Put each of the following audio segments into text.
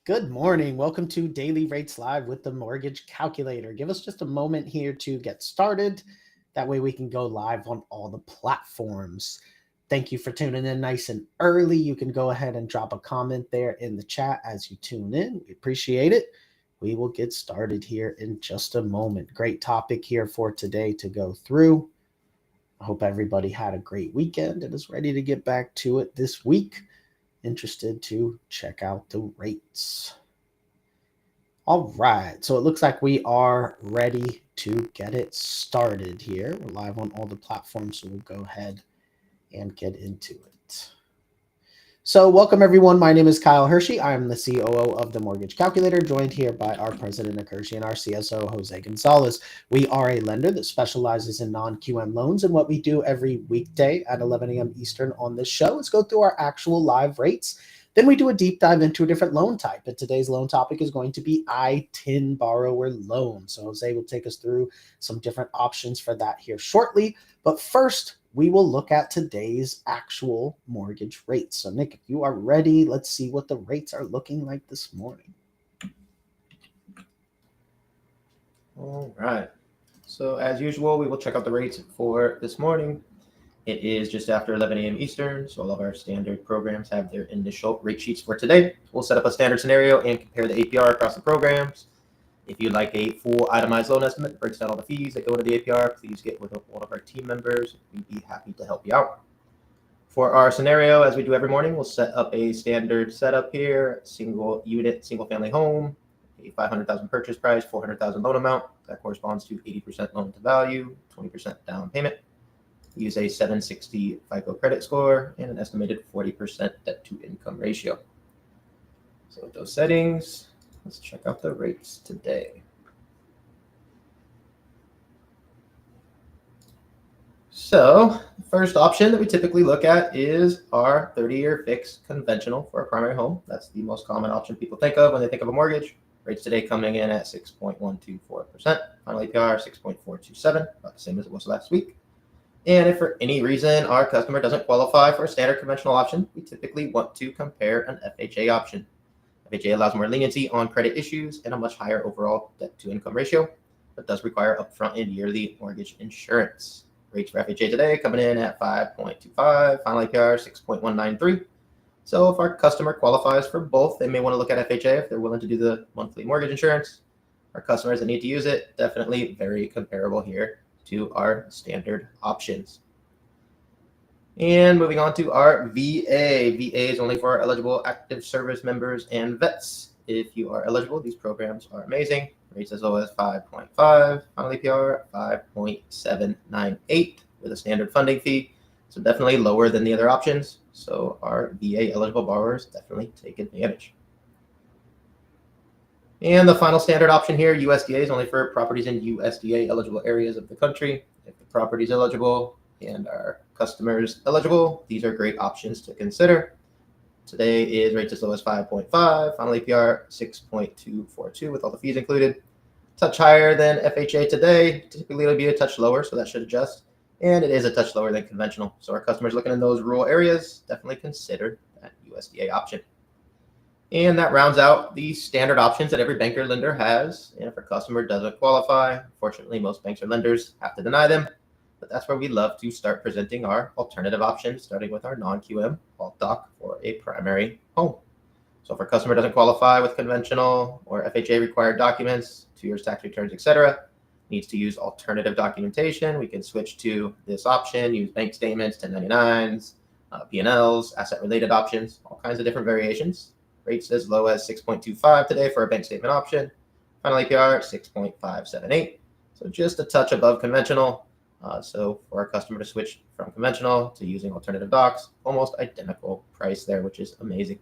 Good morning. Welcome to Daily Rates Live with the Mortgage Calculator. Give us just a moment here to get started. That way we can go live on all the platforms. Thank you for tuning in nice and early. You can go ahead and drop a comment there in the chat as you tune in. We appreciate it. We will get started here in just a moment. Great topic here for today to go through. I hope everybody had a great weekend and is ready to get back to it this week. Interested to check out the rates. All right, so it looks like we are ready to get it started here. We're live on all the platforms, so we'll go ahead and get into it. So welcome everyone. My name is Kyle Hershey. I'm the COO of the Mortgage Calculator, joined here by our president of Hershey and our CSO, Jose Gonzalez. We are a lender that specializes in non-QM loans, and what we do every weekday at 11 a.m. Eastern on this show is go through our actual live rates. Then we do a deep dive into a different loan type. And today's loan topic is going to be ITIN Borrower Loans. So Jose will take us through some different options for that here shortly. But first, we will look at today's actual mortgage rates. So Nick, if you are ready, let's see what the rates are looking like this morning. All right. So as usual, we will check out the rates for this morning. It is just after 11 a.m. Eastern, so all of our standard programs have their initial rate sheets for today. We'll set up a standard scenario and compare the APR across the programs. If you'd like a full itemized loan estimate that breaks down all the fees that go into the APR, please get with one of our team members. We'd be happy to help you out. For our scenario, as we do every morning, we'll set up a standard setup here, single unit, single family home, a $500,000 purchase price, $400,000 loan amount. That corresponds to 80% loan to value, 20% down payment. We use a 760 FICO credit score and an estimated 40% debt to income ratio. So with those settings, let's check out the rates today. So the first option that we typically look at is our 30-year fixed conventional for a primary home. That's the most common option people think of when they think of a mortgage. Rates today coming in at 6.124%. Final APR 6.427, about the same as it was last week. And if for any reason our customer doesn't qualify for a standard conventional option, we typically want to compare an FHA option. FHA allows more leniency on credit issues and a much higher overall debt to income ratio, but does require upfront and yearly mortgage insurance. Rates for FHA today coming in at 5.25, final APR 6.193. So if our customer qualifies for both, they may want to look at FHA if they're willing to do the monthly mortgage insurance. Our customers that need to use it, definitely very comparable here to our standard options. And moving on to our VA. VA is only for our eligible active service members and vets. If you are eligible, these programs are amazing. Rates as low as 5.5, final APR 5.798 with a standard funding fee. So definitely lower than the other options. So our VA eligible borrowers definitely take advantage. And the final standard option here, USDA, is only for properties in USDA eligible areas of the country. If the property is eligible and our customers eligible, these are great options to consider. Today is rates as low as 5.5, final APR 6.242 with all the fees included. Touch higher than FHA today. Typically it'll be a touch lower, so that should adjust. And it is a touch lower than conventional. So our customers looking in those rural areas, definitely consider that USDA option. And that rounds out the standard options that every bank or lender has. And if a customer doesn't qualify, fortunately, most banks or lenders have to deny them. But that's where we love to start presenting our alternative options, starting with our non-QM alt doc for a primary home. So if our customer doesn't qualify with conventional or FHA required documents, 2 years tax returns, etc., needs to use alternative documentation, we can switch to this option, use bank statements, 1099s, P&Ls, asset-related options, all kinds of different variations. Rates as low as 6.25 today for a bank statement option. Final APR 6.578. So just a touch above conventional. So for our customer to switch from conventional to using alternative docs, almost identical price there, which is amazing.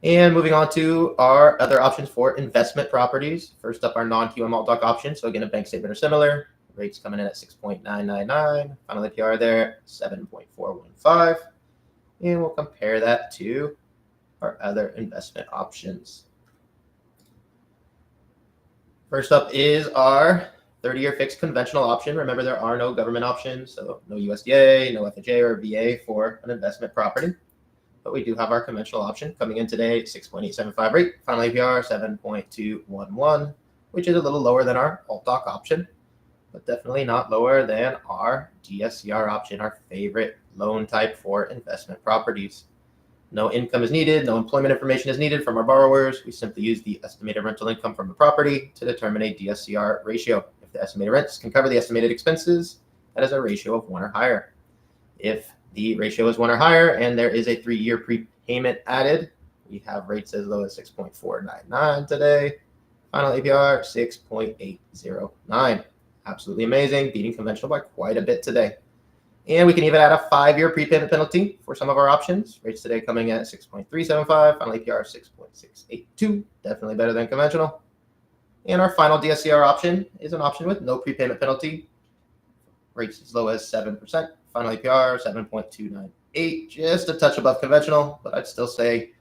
And moving on to our other options for investment properties. First up, our non-QM alt doc option. So again, a bank statement or similar. Rates coming in at 6.999. Final APR there 7.415. And we'll compare that to our other investment options. First up is our 30-year fixed conventional option. Remember, there are no government options, so no USDA, no FHA or VA for an investment property. but we do have our conventional option coming in today, 6.875 rate, final APR 7.211, which is a little lower than our alt-doc option, but definitely not lower than our DSCR option, our favorite loan type for investment properties. No income is needed, no employment information is needed from our borrowers. We simply use the estimated rental income from the property to determine a DSCR ratio. If the estimated rents can cover the estimated expenses, that is a ratio of 1 or higher. If the ratio is 1 or higher and there is a 3-year prepayment added, we have rates as low as 6.499 today. Final APR 6.809. Absolutely amazing, beating conventional by quite a bit today. And we can even add a 5-year prepayment penalty for some of our options. Rates today coming at 6.375, final APR 6.682, definitely better than conventional. And our final DSCR option is an option with no prepayment penalty. Rates as low as 7%, final APR 7.298, just a touch above conventional, but I'd still say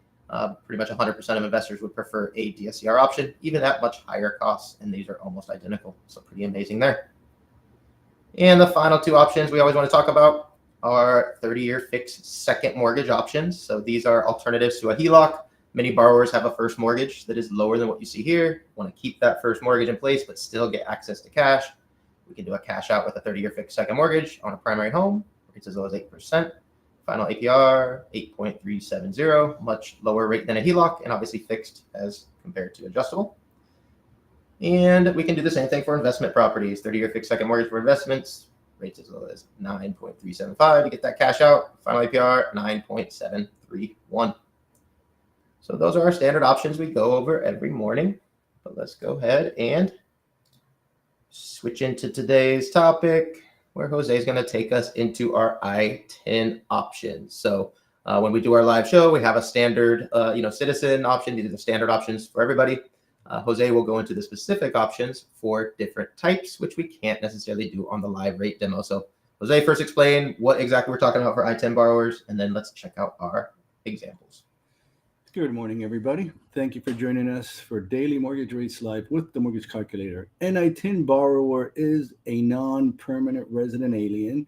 pretty much 100% of investors would prefer a DSCR option, even at much higher costs, and these are almost identical, so pretty amazing there. And the final 2 options we always want to talk about are 30-year fixed second mortgage options. So these are alternatives to a HELOC. Many borrowers have a first mortgage that is lower than what you see here, want to keep that first mortgage in place, but still get access to cash. We can do a cash out with a 30-year fixed second mortgage on a primary home, rates as low as 8%. Final APR 8.370, much lower rate than a HELOC, and obviously fixed as compared to adjustable. And we can do the same thing for investment properties, 30-year fixed second mortgage for investments, rates as low as 9.375 to get that cash out. Final APR 9.731. So those are our standard options we go over every morning. But let's go ahead and switch into today's topic, where Jose is going to take us into our ITIN options. So when we do our live show, we have a standard, citizen option. These are the standard options for everybody. Jose will go into the specific options for different types, which we can't necessarily do on the live rate demo. So Jose, first explain what exactly we're talking about for ITIN borrowers, and then let's check out our examples. Good morning, everybody. Thank you for joining us for Daily Mortgage Rates Live with the Mortgage Calculator. An ITIN borrower is a non-permanent resident alien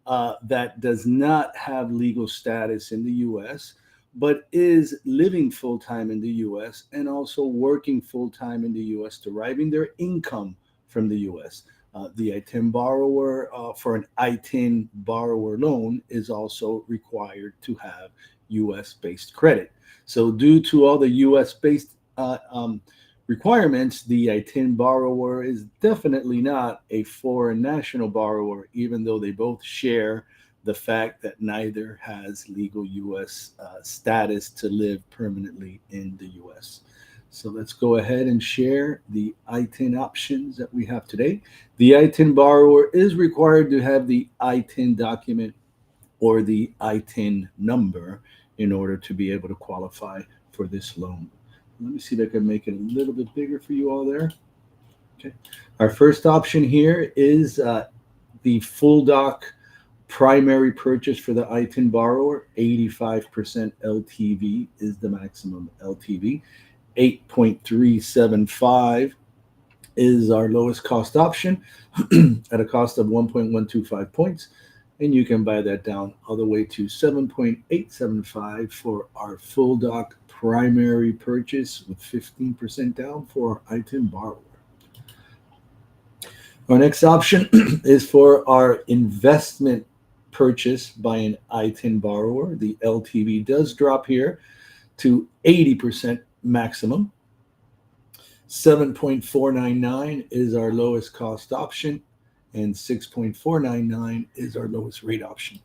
that does not have legal status in the U.S., but is living full-time in the U.S. and also working full-time in the U.S., deriving their income from the U.S. The ITIN borrower for an ITIN borrower loan is also required to have U.S.-based credit. So due to all the U.S.-based requirements, the ITIN borrower is definitely not a foreign national borrower, even though they both share the fact that neither has legal U.S. Status to live permanently in the U.S. So let's go ahead and share the ITIN options that we have today. The ITIN borrower is required to have the ITIN document or the ITIN number in order to be able to qualify for this loan. Let me see if I can make it a little bit bigger for you all there. Okay. Our first option here is the full doc primary purchase for the ITIN borrower. 85% LTV is the maximum LTV. 8.375 is our lowest cost option at a cost of 1.125 points. And you can buy that down all the way to 7.875 for our full doc primary purchase with 15% down for our ITIN borrower. Our next option is for our investment purchase by an ITIN borrower. The LTV does drop here to 80% maximum. 7.499 is our lowest cost option, and 6.499 is our lowest rate option.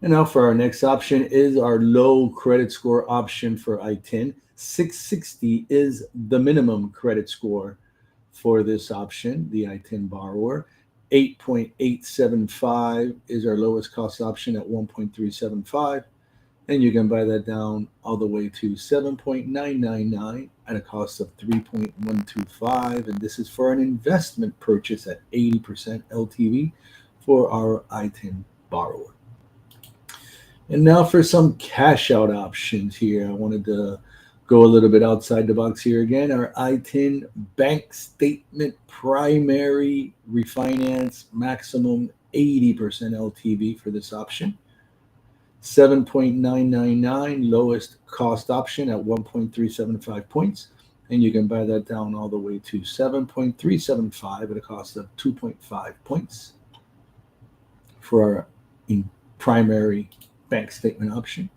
And now for our next option is our low credit score option for ITIN. 660 is the minimum credit score for this option, the ITIN borrower. 8.875 is our lowest cost option at 1.375. And you can buy that down all the way to 7.999 at a cost of 3.125. And this is for an investment purchase at 80% LTV for our ITIN borrower. And now for some cash out options here. I wanted to go a little bit outside the box here again. Our ITIN bank statement primary refinance maximum 80% LTV for this option. 7.999 lowest cost option at 1.375 points. And you can buy that down all the way to 7.375 at a cost of 2.5 points for our primary bank statement option.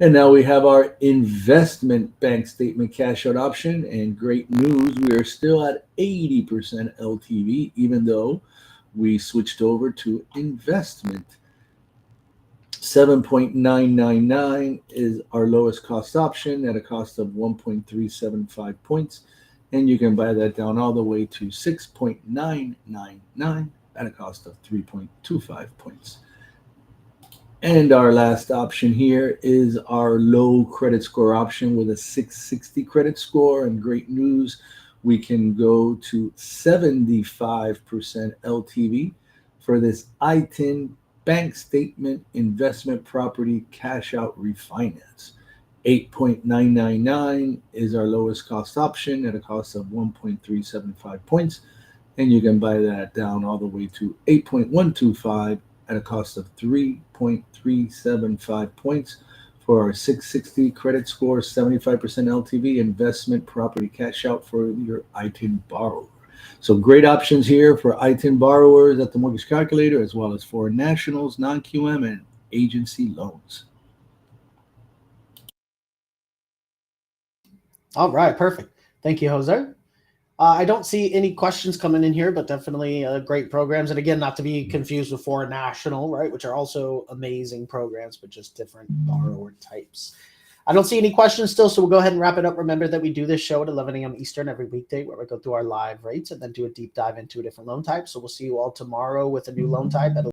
And now we have our investment bank statement cash out option. And great news, we are still at 80% LTV, even though we switched over to investment. 7.999 is our lowest cost option at a cost of 1.375 points. And you can buy that down all the way to 6.999 at a cost of 3.25 points. And our last option here is our low credit score option with a 660 credit score. And great news, we can go to 75% LTV for this ITIN bank statement investment property cash out refinance. 8.999 is our lowest cost option at a cost of 1.375 points. And you can buy that down all the way to 8.125 at a cost of 3.375 points for our 660 credit score, 75% LTV investment property cash out for your ITIN borrower. So great options here for ITIN borrowers at the mortgage calculator, as well as foreign nationals, non-QM, and agency loans. All right, perfect. Thank you, Jose. I don't see any questions coming in here, but definitely great programs. And again, not to be confused with foreign national, right, which are also amazing programs, but just different borrower types. I don't see any questions still, so we'll go ahead and wrap it up. Remember that we do this show at 11 a.m. Eastern every weekday, where we go through our live rates and then do a deep dive into a different loan type. So we'll see you all tomorrow with a new loan type at